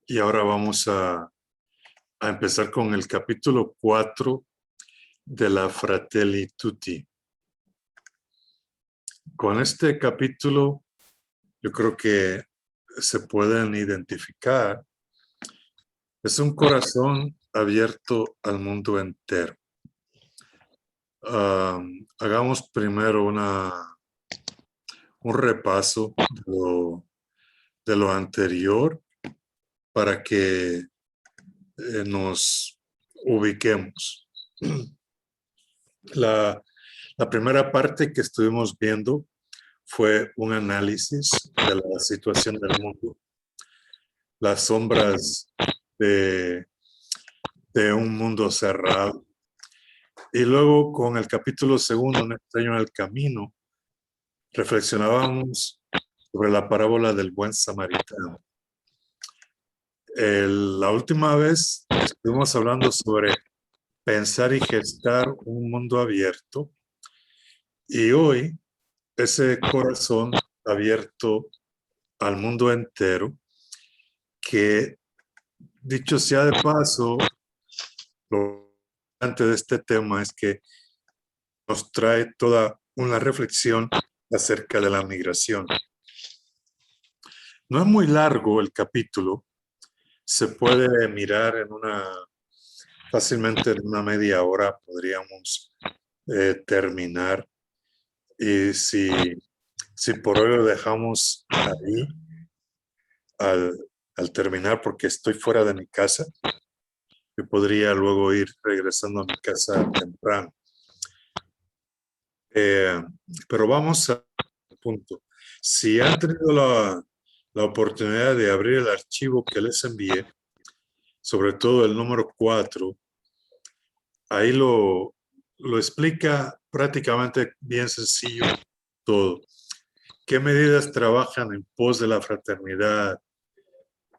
Y ahora vamos a empezar con el capítulo 4 de la Fratelli Tutti. Con este capítulo yo creo que se pueden identificar. Es un corazón abierto al mundo entero. Hagamos primero un repaso de lo anterior para que nos ubiquemos. La primera parte que estuvimos viendo fue un análisis de la situación del mundo, las sombras de un mundo cerrado. Y luego con el capítulo segundo, Un extraño en el camino, reflexionábamos sobre la parábola del buen samaritano. La última vez estuvimos hablando sobre pensar y gestar un mundo abierto, y hoy ese corazón abierto al mundo entero, que dicho sea de paso, lo importante de este tema es que nos trae toda una reflexión acerca de la migración. No es muy largo el capítulo, se puede mirar fácilmente en una media hora podríamos terminar, y si por hoy lo dejamos ahí al terminar, porque estoy fuera de mi casa, yo podría luego ir regresando a mi casa temprano. Pero vamos al punto. Si han tenido la oportunidad de abrir el archivo que les envié, sobre todo el número 4, ahí lo explica prácticamente bien sencillo todo. ¿Qué medidas trabajan en pos de la fraternidad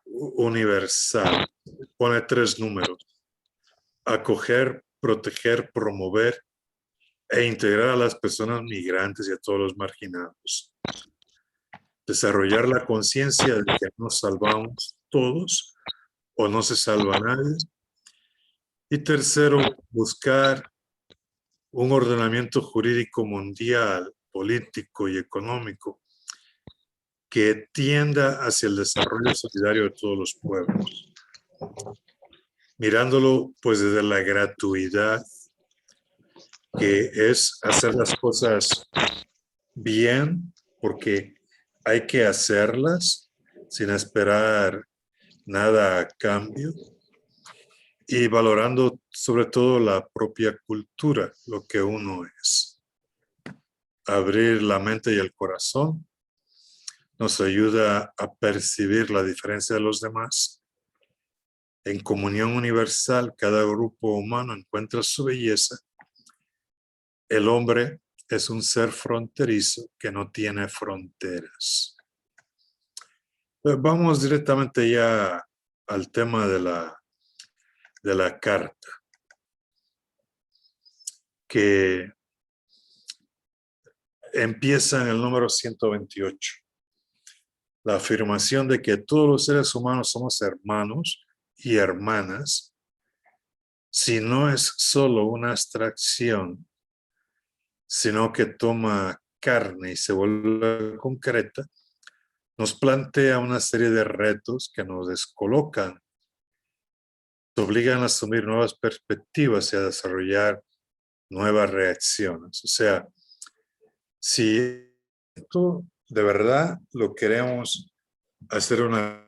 universal? Pone 3 números: acoger, proteger, promover e integrar a las personas migrantes y a todos los marginados. Desarrollar la conciencia de que nos salvamos todos o no se salva nadie. Y tercero, buscar un ordenamiento jurídico mundial, político y económico que tienda hacia el desarrollo solidario de todos los pueblos, mirándolo pues desde la gratuidad, que es hacer las cosas bien porque hay que hacerlas sin esperar nada a cambio, y valorando sobre todo la propia cultura, lo que uno es. Abrir la mente y el corazón nos ayuda a percibir la diferencia de los demás. En comunión universal, cada grupo humano encuentra su belleza. El hombre es un ser fronterizo que no tiene fronteras. Pues vamos directamente ya al tema de la carta, que empieza en el número 128. La afirmación de que todos los seres humanos somos hermanos y hermanas, si no es solo una abstracción, sino que toma carne y se vuelve concreta, nos plantea una serie de retos que nos descolocan, nos obligan a asumir nuevas perspectivas y a desarrollar nuevas reacciones. O sea, si esto de verdad lo queremos hacer una...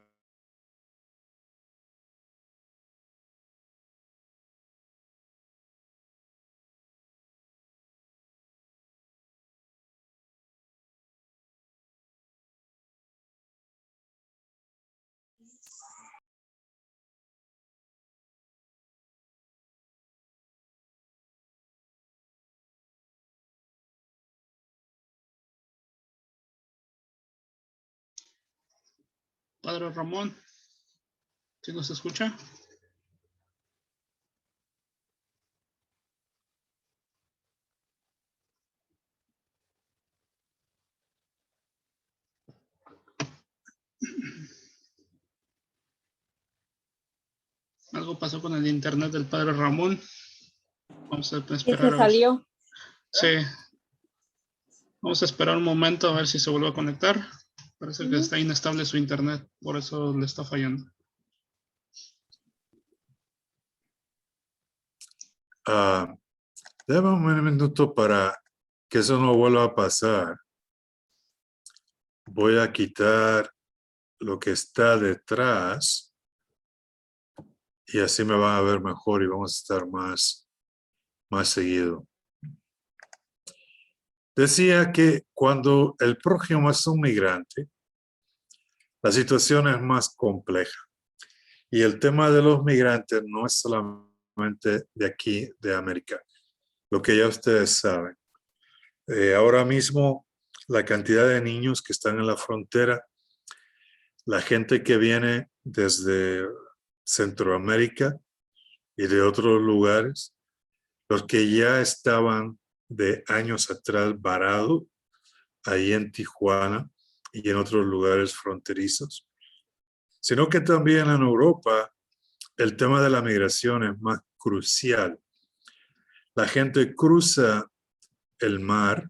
Padre Ramón, ¿sí nos escucha? Algo pasó con el internet del padre Ramón. Vamos a Y esperar se a ver. salió. Sí. Vamos a esperar un momento a ver si se vuelve a conectar. Parece que está inestable su internet, por eso le está fallando. Dame un minuto para que eso no vuelva a pasar. Voy a quitar lo que está detrás y así me van a ver mejor y vamos a estar más seguido. Decía que cuando el prójimo es un migrante, la situación es más compleja. Y el tema de los migrantes no es solamente de aquí, de América, lo que ya ustedes saben. Ahora mismo, la cantidad de niños que están en la frontera, la gente que viene desde Centroamérica y de otros lugares, los que ya estaban de años atrás varados ahí en Tijuana y en otros lugares fronterizos, sino que también en Europa el tema de la migración es más crucial. La gente cruza el mar,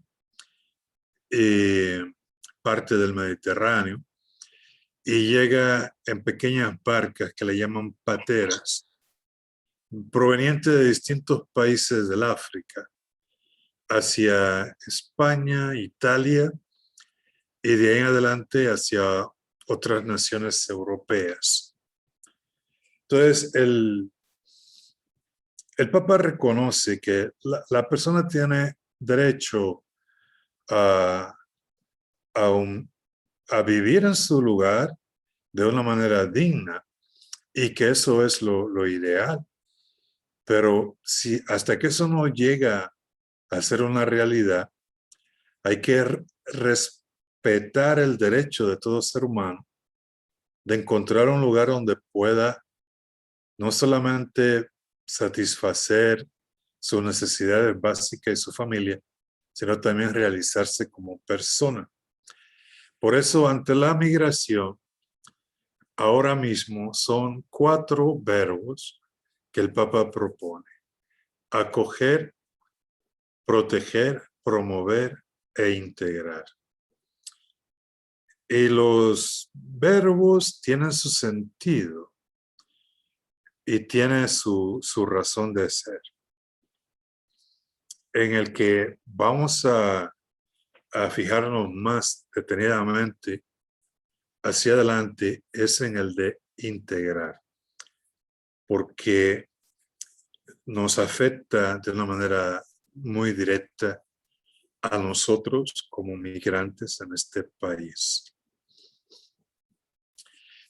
parte del Mediterráneo, y llega en pequeñas barcas que le llaman pateras, provenientes de distintos países del África, hacia España, Italia, y de ahí en adelante hacia otras naciones europeas. Entonces, el Papa reconoce que la persona tiene derecho a vivir en su lugar de una manera digna y que eso es lo ideal. Pero si hasta que eso no llega a ser una realidad, hay que respetar el derecho de todo ser humano de encontrar un lugar donde pueda no solamente satisfacer sus necesidades básicas y su familia, sino también realizarse como persona. Por eso, ante la migración, ahora mismo son 4 verbos que el Papa propone: acoger, proteger, promover e integrar. Y los verbos tienen su sentido y tienen su razón de ser, en el que vamos a fijarnos más detenidamente hacia adelante es en el de integrar, porque nos afecta de una manera muy directa a nosotros como migrantes en este país.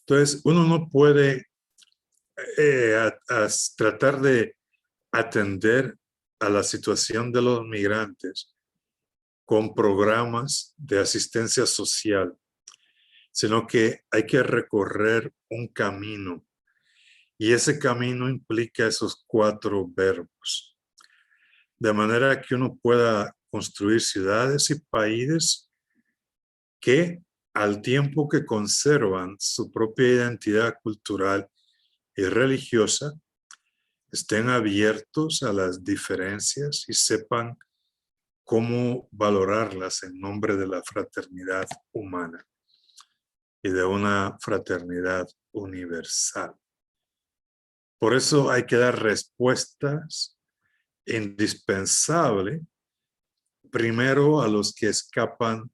Entonces, uno no puede tratar de atender a la situación de los migrantes con programas de asistencia social, sino que hay que recorrer un camino. Y ese camino implica esos 4 verbos. De manera que uno pueda construir ciudades y países que, al tiempo que conservan su propia identidad cultural y religiosa, estén abiertos a las diferencias y sepan cómo valorarlas en nombre de la fraternidad humana y de una fraternidad universal. Por eso hay que dar respuestas indispensables, primero a los que escapan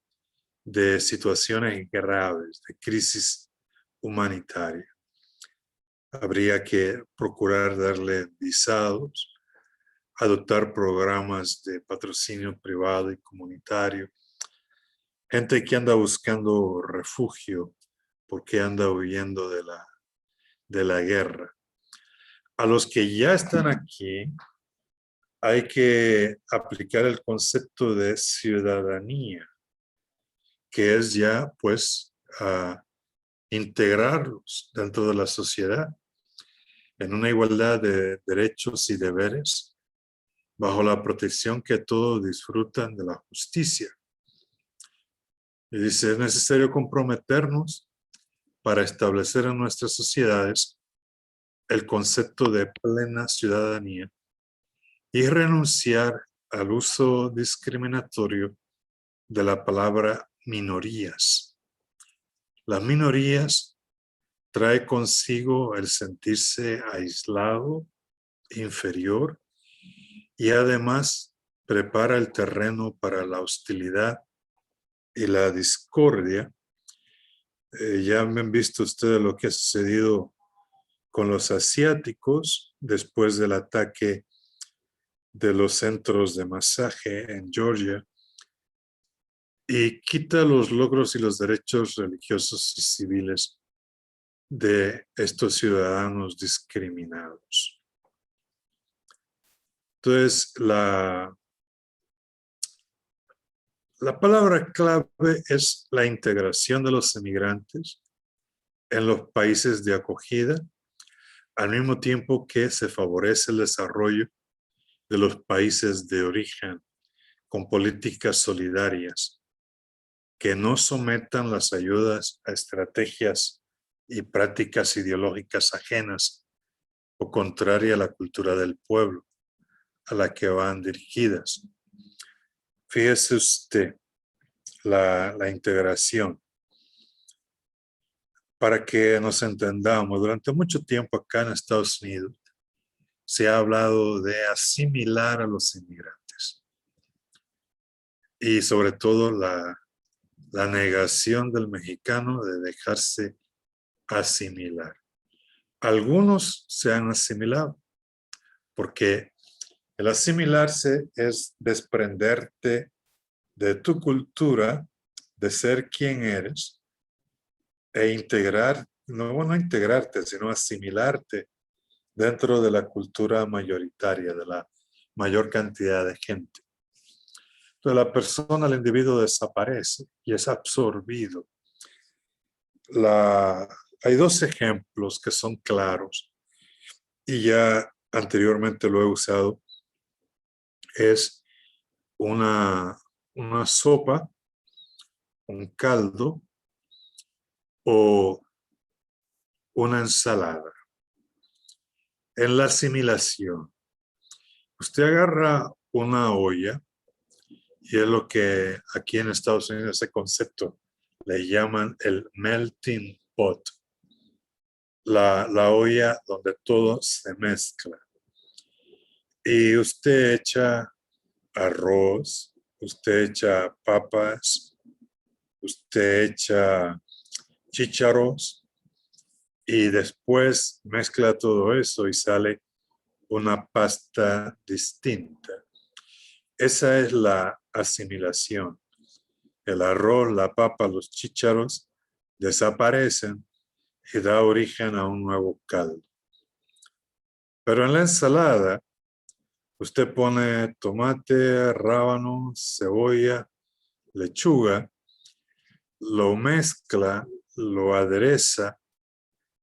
de situaciones graves, de crisis humanitaria. Habría que procurar darle visados, adoptar programas de patrocinio privado y comunitario. Gente que anda buscando refugio porque anda huyendo de la guerra. A los que ya están aquí, hay que aplicar el concepto de ciudadanía, que es ya, pues, integrarlos dentro de la sociedad en una igualdad de derechos y deberes, bajo la protección que todos disfrutan de la justicia. Y dice, es necesario comprometernos para establecer en nuestras sociedades el concepto de plena ciudadanía y renunciar al uso discriminatorio de la palabra minorías. Las minorías trae consigo el sentirse aislado, inferior, y además prepara el terreno para la hostilidad y la discordia. Ya han visto ustedes lo que ha sucedido con los asiáticos después del ataque de los centros de masaje en Georgia, y quita los logros y los derechos religiosos y civiles de estos ciudadanos discriminados. Entonces, la palabra clave es la integración de los emigrantes en los países de acogida, al mismo tiempo que se favorece el desarrollo de los países de origen con políticas solidarias que no sometan las ayudas a estrategias y prácticas ideológicas ajenas o contrarias a la cultura del pueblo a la que van dirigidas. Fíjese usted la integración. Para que nos entendamos, durante mucho tiempo acá en Estados Unidos se ha hablado de asimilar a los inmigrantes y sobre todo la negación del mexicano de dejarse asimilar. Algunos se han asimilado porque el asimilarse es desprenderte de tu cultura, de ser quien eres, e integrar, no integrarte, sino asimilarte dentro de la cultura mayoritaria, de la mayor cantidad de gente. Entonces la persona, el individuo desaparece y es absorbido. Hay dos ejemplos que son claros y ya anteriormente lo he usado. Es una sopa, un caldo o una ensalada. En la asimilación, usted agarra una olla, y es lo que aquí en Estados Unidos ese concepto le llaman el melting pot, la olla donde todo se mezcla. Y usted echa arroz, usted echa papas, usted echa chícharos, y después mezcla todo eso y sale una pasta distinta. Esa es la asimilación. El arroz, la papa, los chícharos desaparecen y da origen a un nuevo caldo. Pero en la ensalada, usted pone tomate, rábano, cebolla, lechuga, lo mezcla, lo adereza,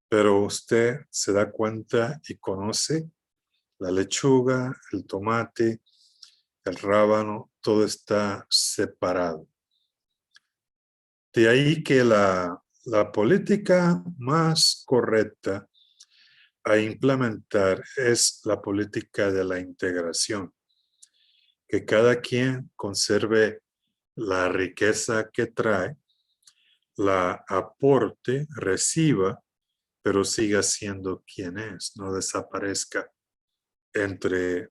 pero usted se da cuenta y conoce la lechuga, el tomate, el rábano, todo está separado. De ahí que la política más correcta a implementar es la política de la integración, que cada quien conserve la riqueza que trae, la aporte, reciba, pero siga siendo quien es, no desaparezca entre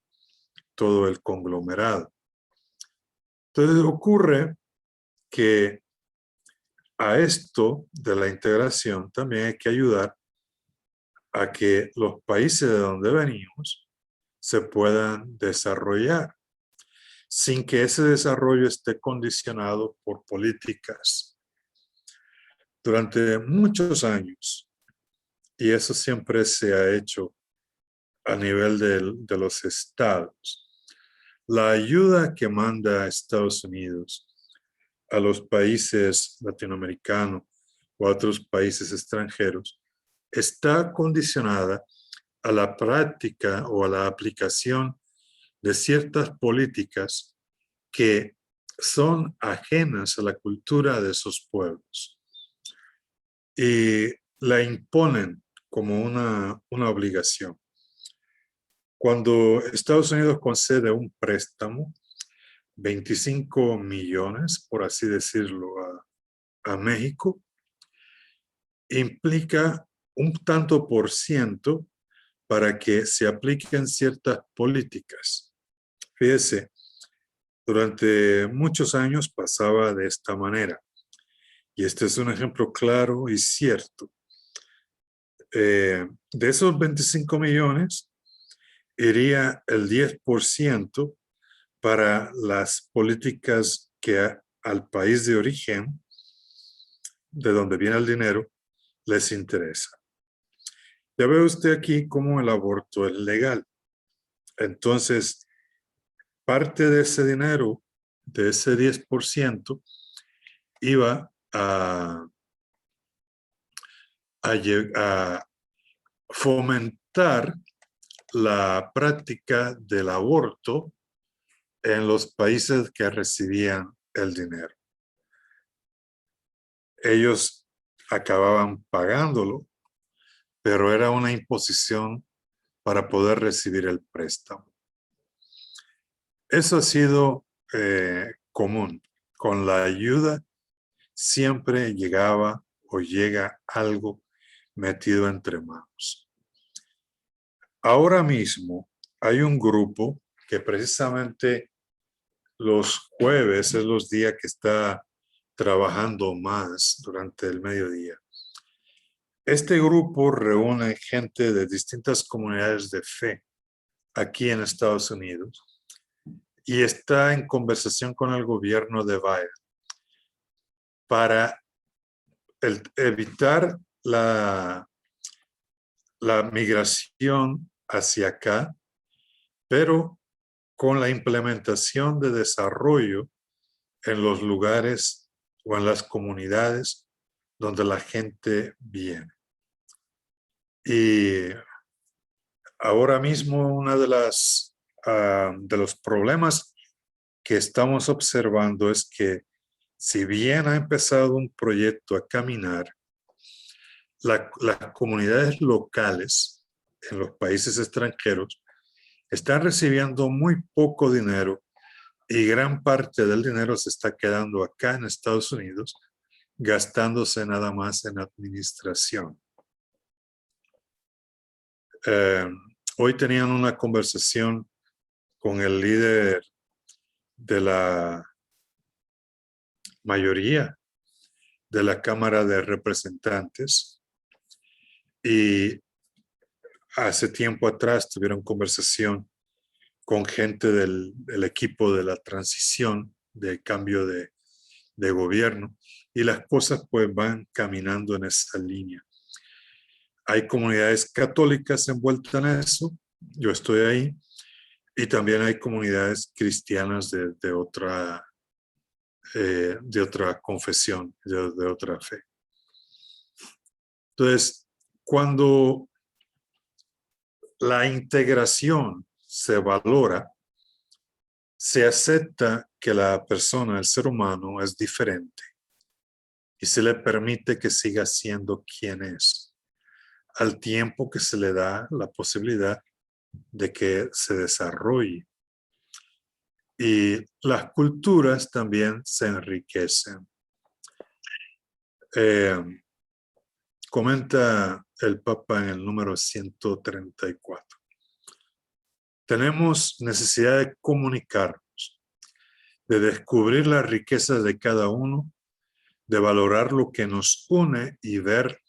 todo el conglomerado. Entonces ocurre que a esto de la integración también hay que ayudar a que los países de donde venimos se puedan desarrollar sin que ese desarrollo esté condicionado por políticas. Durante muchos años, y eso siempre se ha hecho a nivel de los estados, la ayuda que manda Estados Unidos a los países latinoamericanos o a otros países extranjeros está condicionada a la práctica o a la aplicación de ciertas políticas que son ajenas a la cultura de esos pueblos y la imponen como una obligación. Cuando Estados Unidos concede un préstamo, 25 millones, por así decirlo, a México, implica un tanto por ciento para que se apliquen ciertas políticas. Fíjese, durante muchos años pasaba de esta manera. Y este es un ejemplo claro y cierto. De esos 25 millones, iría el 10% para las políticas que al país de origen, de donde viene el dinero, les interesa. Ya ve usted aquí cómo el aborto es legal. Entonces, parte de ese dinero, de ese 10%, iba a fomentar la práctica del aborto en los países que recibían el dinero. Ellos acababan pagándolo, pero era una imposición para poder recibir el préstamo. Eso ha sido común. Con la ayuda siempre llegaba o llega algo metido entre manos. Ahora mismo hay un grupo que precisamente los jueves es los días que está trabajando más durante el mediodía. Este grupo reúne gente de distintas comunidades de fe aquí en Estados Unidos y está en conversación con el gobierno de Biden para evitar la migración hacia acá, pero con la implementación de desarrollo en los lugares o en las comunidades donde la gente viene. Y ahora mismo uno de los problemas que estamos observando es que si bien ha empezado un proyecto a caminar, las comunidades locales en los países extranjeros están recibiendo muy poco dinero y gran parte del dinero se está quedando acá en Estados Unidos, gastándose nada más en administración. Hoy tenían una conversación con el líder de la mayoría de la Cámara de Representantes y hace tiempo atrás tuvieron conversación con gente del equipo de la transición, de cambio de gobierno, y las cosas pues van caminando en esa línea. Hay comunidades católicas envueltas en eso, yo estoy ahí, y también hay comunidades cristianas de otra confesión, de otra fe. Entonces, cuando la integración se valora, se acepta que la persona, el ser humano, es diferente y se le permite que siga siendo quien es, al tiempo que se le da la posibilidad de que se desarrolle. Y las culturas también se enriquecen. Comenta el Papa en el número 134. Tenemos necesidad de comunicarnos, de descubrir las riquezas de cada uno, de valorar lo que nos une y ver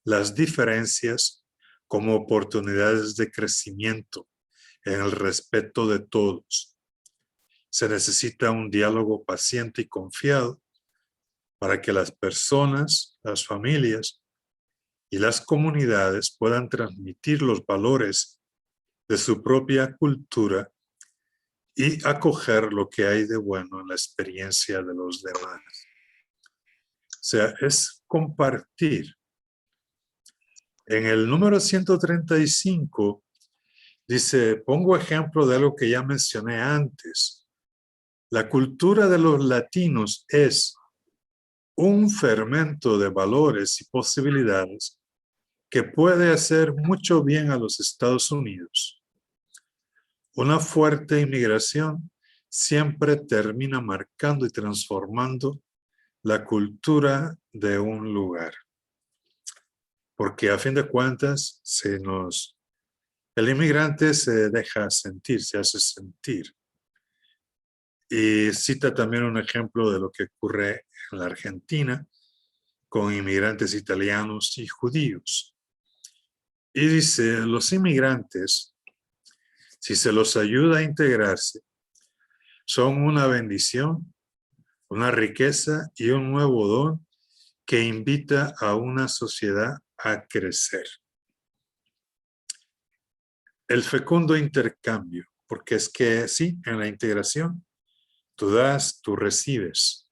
las diferencias como oportunidades de crecimiento en el respeto de todos. Se necesita un diálogo paciente y confiado para que las personas, las familias y las comunidades puedan transmitir los valores de su propia cultura y acoger lo que hay de bueno en la experiencia de los demás. O sea, es compartir. En el número 135 dice, pongo ejemplo de algo que ya mencioné antes. La cultura de los latinos es un fermento de valores y posibilidades que puede hacer mucho bien a los Estados Unidos. Una fuerte inmigración siempre termina marcando y transformando la cultura de un lugar. Porque a fin de cuentas, el inmigrante se deja sentir, se hace sentir. Y cita también un ejemplo de lo que ocurre en la Argentina con inmigrantes italianos y judíos. Y dice, los inmigrantes, si se los ayuda a integrarse, son una bendición, una riqueza y un nuevo don que invita a una sociedad a crecer. El fecundo intercambio, porque es que sí, en la integración, tú das, tú recibes.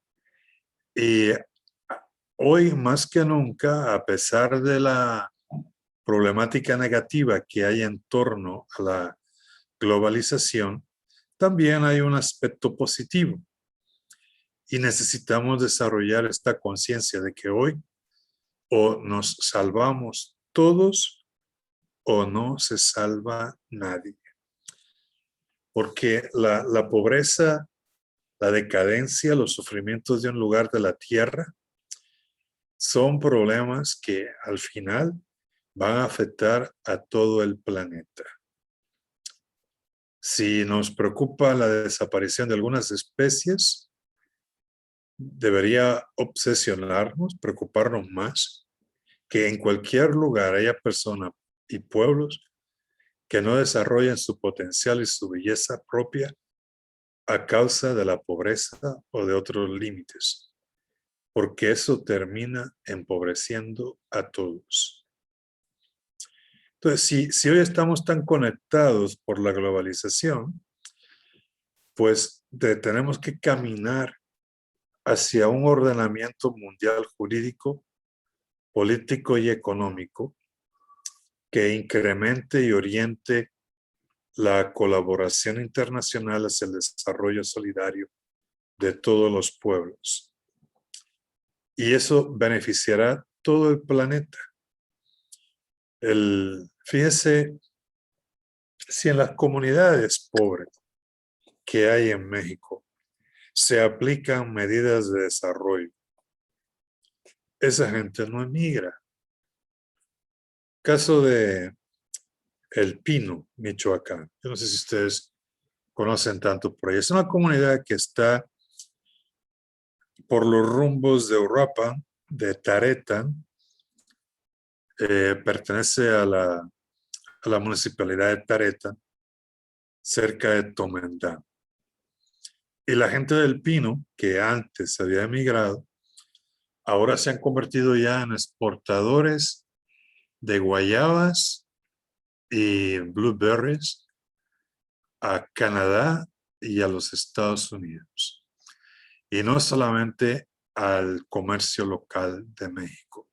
Y hoy más que nunca, a pesar de la problemática negativa que hay en torno a la globalización, también hay un aspecto positivo. Y necesitamos desarrollar esta conciencia de que hoy o nos salvamos todos o no se salva nadie. Porque la pobreza, la decadencia, los sufrimientos de un lugar de la tierra son problemas que al final van a afectar a todo el planeta. Si nos preocupa la desaparición de algunas especies, debería obsesionarnos, preocuparnos más, que en cualquier lugar haya personas y pueblos que no desarrollen su potencial y su belleza propia a causa de la pobreza o de otros límites, porque eso termina empobreciendo a todos. Entonces, si hoy estamos tan conectados por la globalización, pues tenemos que caminar hacia un ordenamiento mundial jurídico, político y económico que incremente y oriente la colaboración internacional hacia el desarrollo solidario de todos los pueblos. Y eso beneficiará todo el planeta. Fíjense, si en las comunidades pobres que hay en México se aplican medidas de desarrollo, esa gente no emigra. Caso de El Pino, Michoacán. Yo no sé si ustedes conocen tanto por ahí. Es una comunidad que está por los rumbos de Uruapan, de Taretan, pertenece a la municipalidad de Taretan, cerca de Tomendán. Y la gente del Pino, que antes había emigrado, ahora se han convertido ya en exportadores de guayabas y blueberries a Canadá y a los Estados Unidos. Y no solamente al comercio local de México.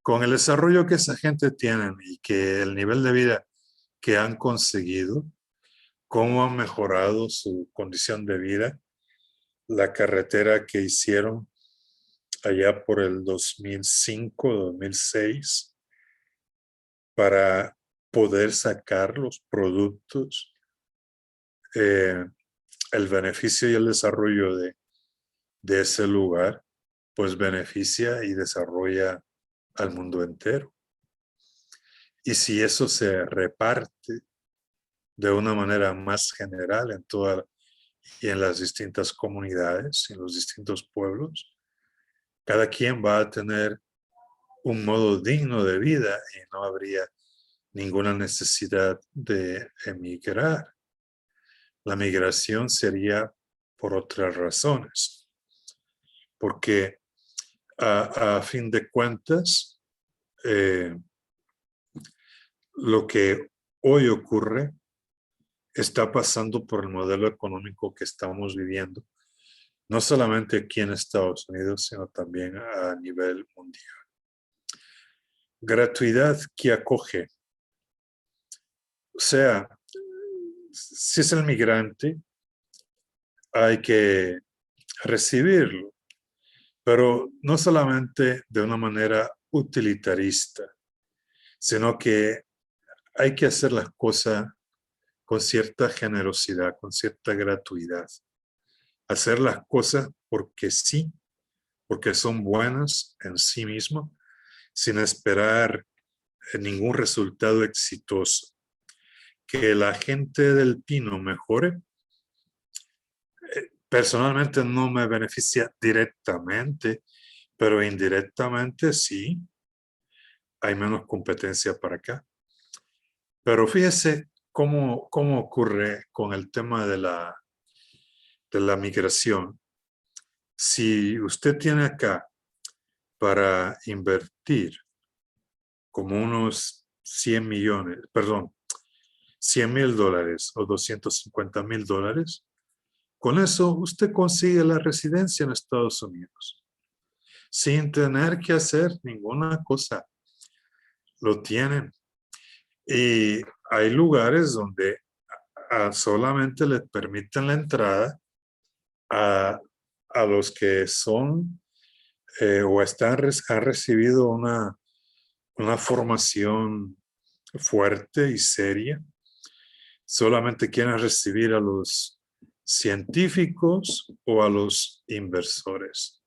Con el desarrollo que esa gente tiene y que el nivel de vida que han conseguido, cómo han mejorado su condición de vida, la carretera que hicieron allá por el 2005, 2006, para poder sacar los productos, el beneficio y el desarrollo de ese lugar, pues beneficia y desarrolla al mundo entero. Y si eso se reparte de una manera más general en toda y en las distintas comunidades, en los distintos pueblos, cada quien va a tener un modo digno de vida y no habría ninguna necesidad de emigrar. La migración sería por otras razones, porque a fin de cuentas, lo que hoy ocurre está pasando por el modelo económico que estamos viviendo, no solamente aquí en Estados Unidos, sino también a nivel mundial. Gratuidad que acoge. O sea, si es el migrante, hay que recibirlo, pero no solamente de una manera utilitarista, sino que hay que hacer las cosas con cierta generosidad, con cierta gratuidad. Hacer las cosas porque sí, porque son buenas en sí mismas, sin esperar ningún resultado exitoso. Que la gente del Pino mejore, personalmente no me beneficia directamente, pero indirectamente sí, hay menos competencia para acá. Pero fíjese cómo ocurre con el tema de la migración. Si usted tiene acá para invertir como unos 100 millones, perdón, $100,000 o $250,000, con eso usted consigue la residencia en Estados Unidos, sin tener que hacer ninguna cosa. Lo tienen. Y hay lugares donde solamente les permiten la entrada a los que son o han recibido una formación fuerte y seria. Solamente quieren recibir a los científicos o a los inversores.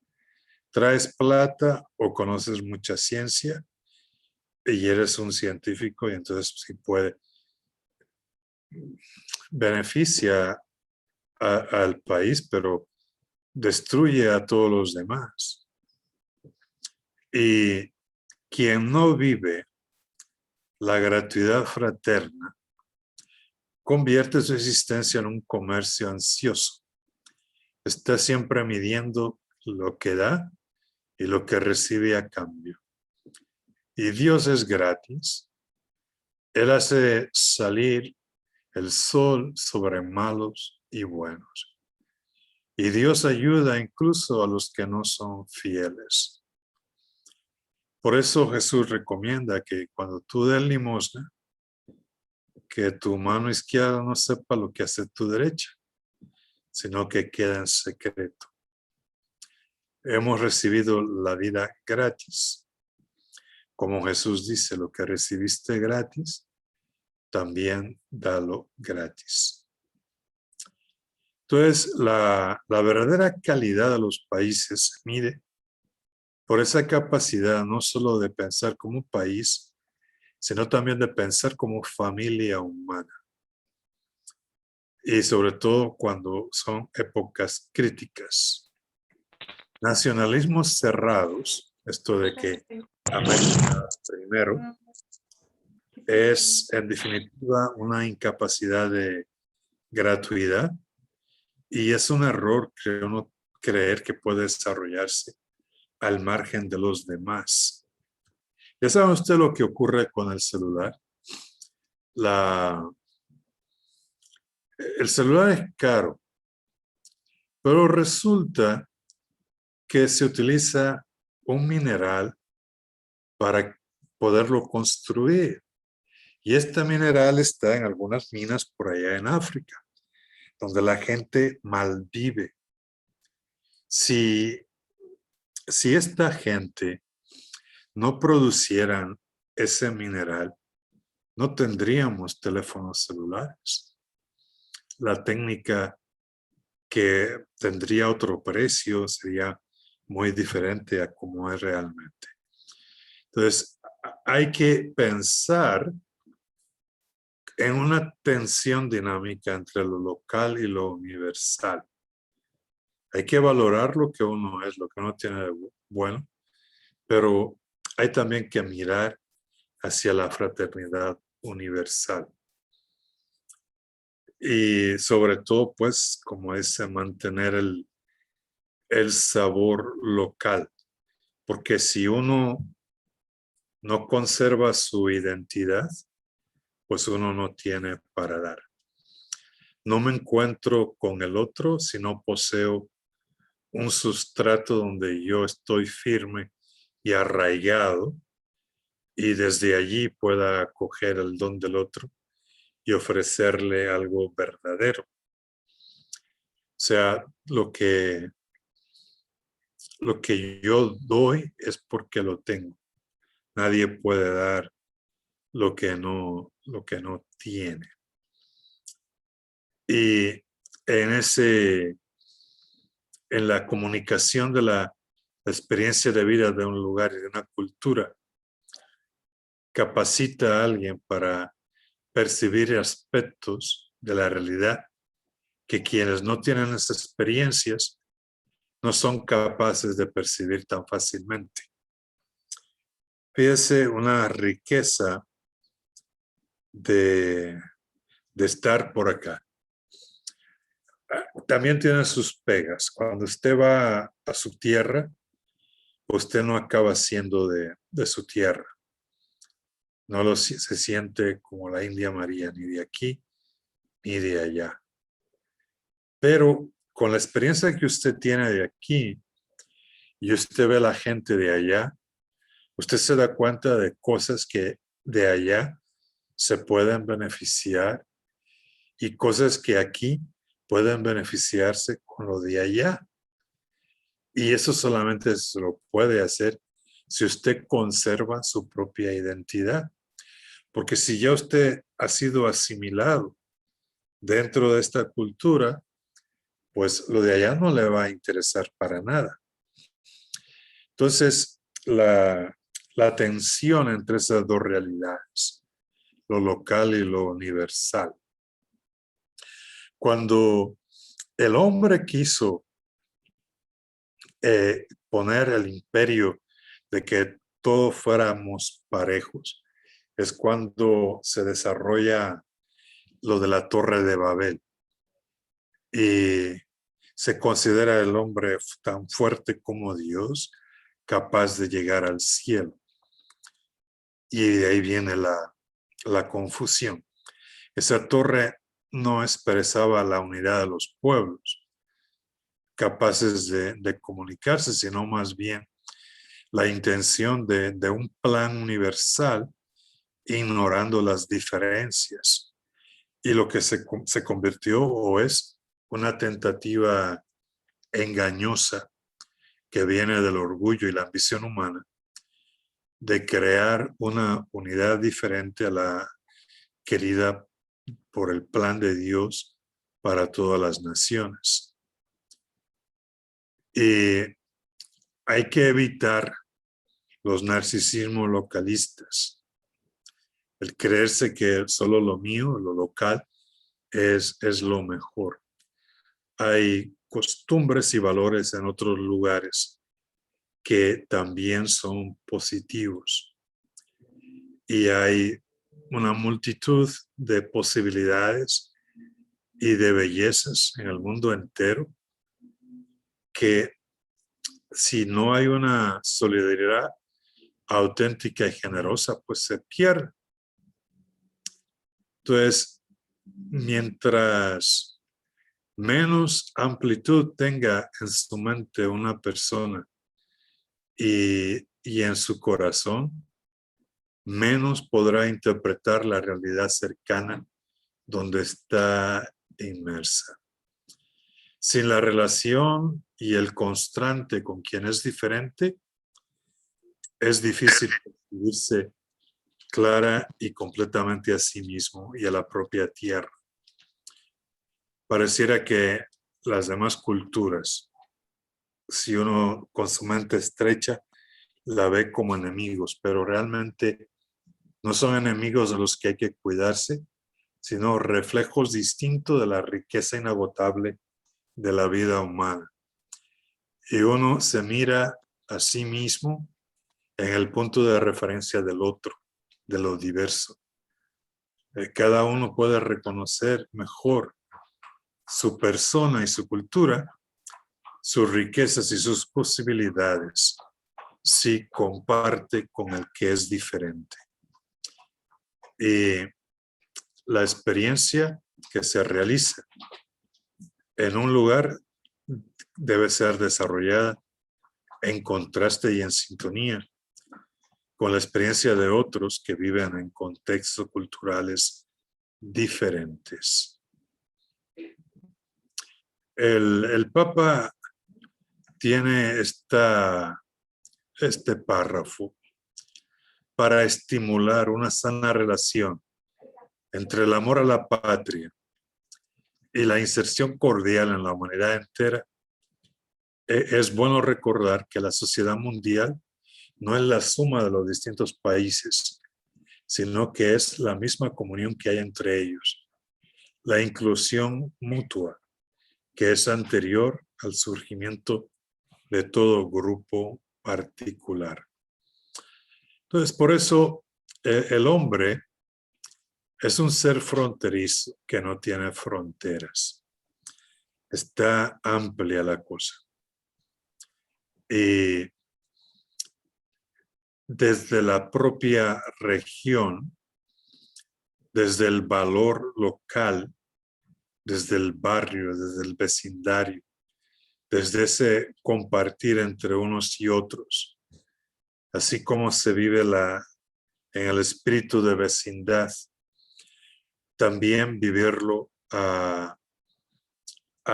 Traes plata o conoces mucha ciencia y eres un científico y entonces sí puede beneficia al país, pero destruye a todos los demás. Y quien no vive la gratuidad fraterna convierte su existencia en un comercio ansioso. Está siempre midiendo lo que da y lo que recibe a cambio. Y Dios es gratis. Él hace salir el sol sobre malos y buenos. Y Dios ayuda incluso a los que no son fieles. Por eso Jesús recomienda que cuando tú des limosna, que tu mano izquierda no sepa lo que hace tu derecha, sino que quede en secreto. Hemos recibido la vida gratis. Como Jesús dice, lo que recibiste gratis, también dalo gratis. Entonces, la verdadera calidad de los países se mide por esa capacidad no solo de pensar como un país, sino también de pensar como familia humana. Y sobre todo cuando son épocas críticas. Nacionalismos cerrados, esto de que América primero, es en definitiva una incapacidad de gratuidad y es un error creer que puede desarrollarse al margen de los demás. ¿Ya sabe usted lo que ocurre con el celular? El celular es caro, pero resulta que se utiliza un mineral para poderlo construir. Y este mineral está en algunas minas por allá en África, donde la gente malvive. Si esta gente no producieran ese mineral, no tendríamos teléfonos celulares. La técnica que tendría otro precio sería muy diferente a como es realmente. Entonces, hay que pensar en una tensión dinámica entre lo local y lo universal. Hay que valorar lo que uno es, lo que uno tiene de bueno, pero hay también que mirar hacia la fraternidad universal. Y sobre todo, pues, como es mantener el sabor local. Porque si uno no conserva su identidad, pues uno no tiene para dar. No me encuentro con el otro si no poseo un sustrato donde yo estoy firme y arraigado y desde allí pueda acoger el don del otro y ofrecerle algo verdadero. O sea, lo que yo doy es porque lo tengo. Nadie puede dar lo que no tiene. Y en la comunicación de la experiencia de vida de un lugar y de una cultura, capacita a alguien para percibir aspectos de la realidad que quienes no tienen esas experiencias no son capaces de percibir tan fácilmente. Fíjese una riqueza de estar por acá. También tiene sus pegas. Cuando usted va a su tierra, usted no acaba siendo de su tierra. No se siente como la India María, ni de aquí ni de allá. Pero con la experiencia que usted tiene de aquí y usted ve a la gente de allá, usted se da cuenta de cosas que de allá se pueden beneficiar y cosas que aquí pueden beneficiarse con lo de allá. Y eso solamente se lo puede hacer si usted conserva su propia identidad. Porque si ya usted ha sido asimilado dentro de esta cultura, pues lo de allá no le va a interesar para nada. Entonces, la tensión entre esas dos realidades, lo local y lo universal. Cuando el hombre quiso poner el imperio de que todos fuéramos parejos, es cuando se desarrolla lo de la Torre de Babel. Y se considera el hombre tan fuerte como Dios, capaz de llegar al cielo. Y de ahí viene la confusión. Esa torre no expresaba la unidad de los pueblos capaces de comunicarse, sino más bien la intención de un plan universal ignorando las diferencias. Y lo que se convirtió o es una tentativa engañosa que viene del orgullo y la ambición humana de crear una unidad diferente a la querida por el plan de Dios para todas las naciones. Y hay que evitar los narcisismos localistas, el creerse que solo lo mío, lo local, es lo mejor. Hay costumbres y valores en otros lugares que también son positivos. Y hay una multitud de posibilidades y de bellezas en el mundo entero que si no hay una solidaridad auténtica y generosa, pues se pierde. Entonces, mientras menos amplitud tenga en su mente una persona y en su corazón, menos podrá interpretar la realidad cercana donde está inmersa. Sin la relación y el constante con quien es diferente, es difícil percibirse clara y completamente a sí mismo y a la propia tierra. Pareciera que las demás culturas, si uno con su mente estrecha, la ve como enemigos, pero realmente no son enemigos de los que hay que cuidarse, sino reflejos distintos de la riqueza inagotable de la vida humana. Y uno se mira a sí mismo en el punto de referencia del otro, de lo diverso. Cada uno puede reconocer mejor su persona y su cultura, sus riquezas y sus posibilidades, si comparte con el que es diferente. Y la experiencia que se realiza en un lugar debe ser desarrollada en contraste y en sintonía con la experiencia de otros que viven en contextos culturales diferentes. El Papa tiene este párrafo para estimular una sana relación entre el amor a la patria y la inserción cordial en la humanidad entera, es bueno recordar que la sociedad mundial no es la suma de los distintos países, sino que es la misma comunión que hay entre ellos, la inclusión mutua, que es anterior al surgimiento de todo grupo particular. Entonces, por eso el hombre es un ser fronterizo que no tiene fronteras. Está amplia la cosa. Y desde la propia región, desde el valor local, desde el barrio, desde el vecindario, desde ese compartir entre unos y otros, así como se vive en el espíritu de vecindad, también vivirlo a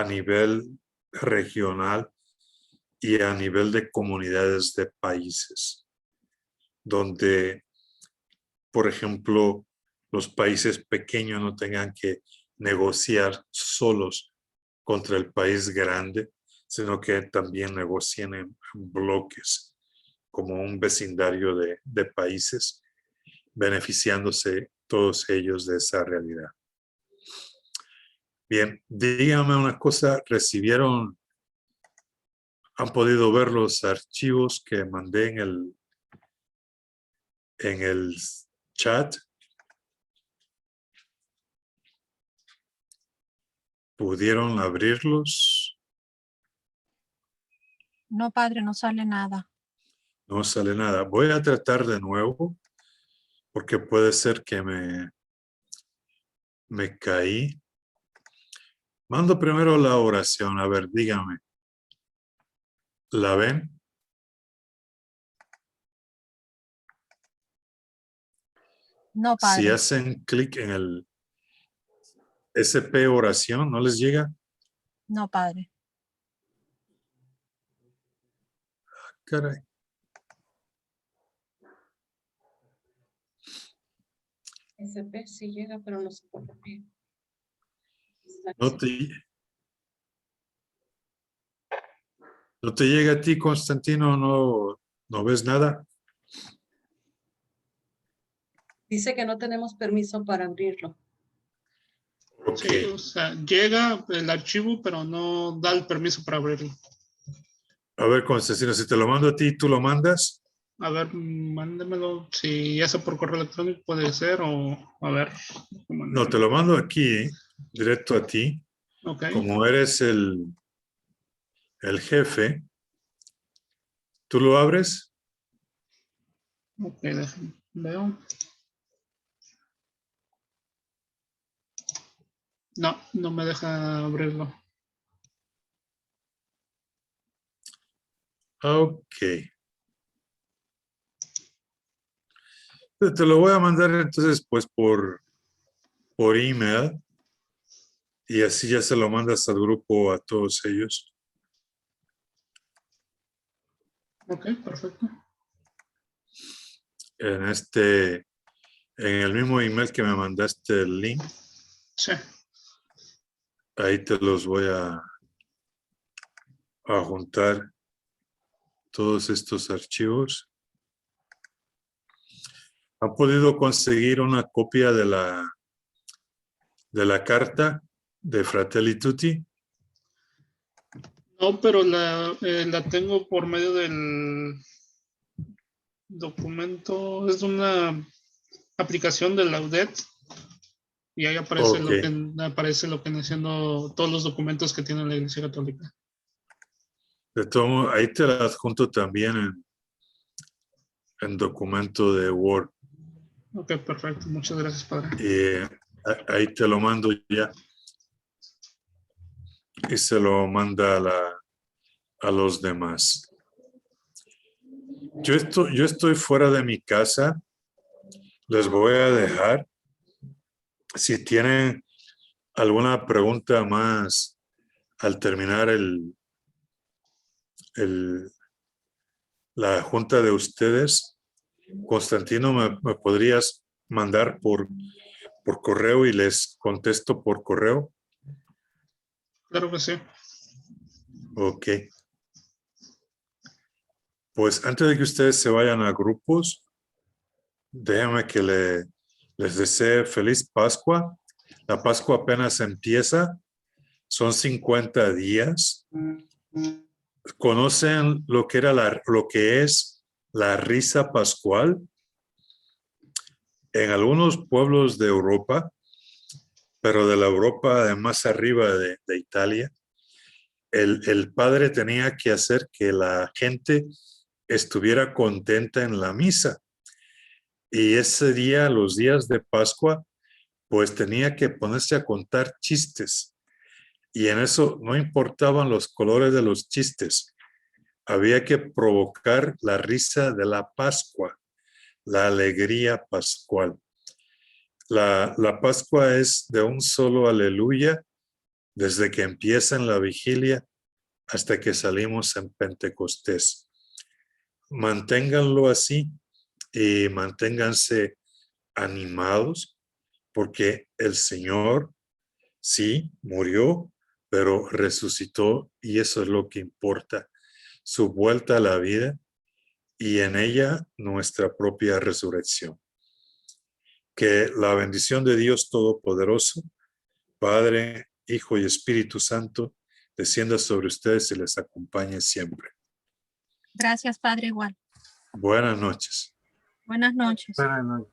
nivel regional y a nivel de comunidades de países, donde, por ejemplo, los países pequeños no tengan que negociar solos contra el país grande, sino que también negocien en bloques, como un vecindario de países, beneficiándose todos ellos de esa realidad. Bien, dígame una cosa, han podido ver los archivos que mandé en el chat? ¿Pudieron abrirlos? No, padre, no sale nada. No sale nada. Voy a tratar de nuevo, porque puede ser que me caí. Mando primero la oración. A ver, dígame. ¿La ven? No, Si padre. hacen clic en el SP oración, ¿no les llega? No, padre. Caray. SP sí llega, pero no se puede abrir. ¿No te llega a ti, Constantino? ¿No ves nada? Dice que no tenemos permiso para abrirlo. Ok. Sí, o sea, llega el archivo, pero no da el permiso para abrirlo. A ver, Constantino, si te lo mando a ti, ¿tú lo mandas? A ver, mándemelo. Si ya sea por correo electrónico puede ser o a ver. No, te lo mando aquí, directo a ti. Ok. Como eres el jefe, ¿tú lo abres? Ok, déjenme. Veo. No, no me deja abrirlo. Ok. Te lo voy a mandar entonces pues por email y así ya se lo mandas al grupo a todos ellos. Ok, perfecto. En el mismo email que me mandaste el link, Sí. ahí te los voy a juntar todos estos archivos. ¿Han podido conseguir una copia de la carta de Fratelli Tutti? No, pero la tengo por medio del documento. Es una aplicación de Laudet. Y ahí aparece Ok. lo que viene siendo todos los documentos que tiene la Iglesia Católica. De todo modo, ahí te la adjunto también en documento de Word. Ok, perfecto. Muchas gracias, padre. Y ahí te lo mando ya. Y se lo manda a los demás. Yo estoy fuera de mi casa. Les voy a dejar. Si tienen alguna pregunta más al terminar la junta de ustedes, Constantino, ¿me podrías mandar por correo y les contesto por correo? Claro que sí. Ok. Pues antes de que ustedes se vayan a grupos, déjenme que les desee feliz Pascua. La Pascua apenas empieza. Son 50 días. ¿Conocen lo que es la risa pascual? En algunos pueblos de Europa, pero de la Europa de más arriba de Italia, el padre tenía que hacer que la gente estuviera contenta en la misa. Y ese día, los días de Pascua, pues tenía que ponerse a contar chistes. Y en eso no importaban los colores de los chistes. Había que provocar la risa de la Pascua, la alegría pascual. La Pascua es de un solo aleluya desde que empieza en la vigilia hasta que salimos en Pentecostés. Manténganlo así y manténganse animados porque el Señor sí murió, pero resucitó y eso es lo que importa. Su vuelta a la vida y en ella nuestra propia resurrección. Que la bendición de Dios Todopoderoso, Padre, Hijo y Espíritu Santo, descienda sobre ustedes y les acompañe siempre. Gracias, Padre, igual. Buenas noches. Buenas noches. Buenas noches.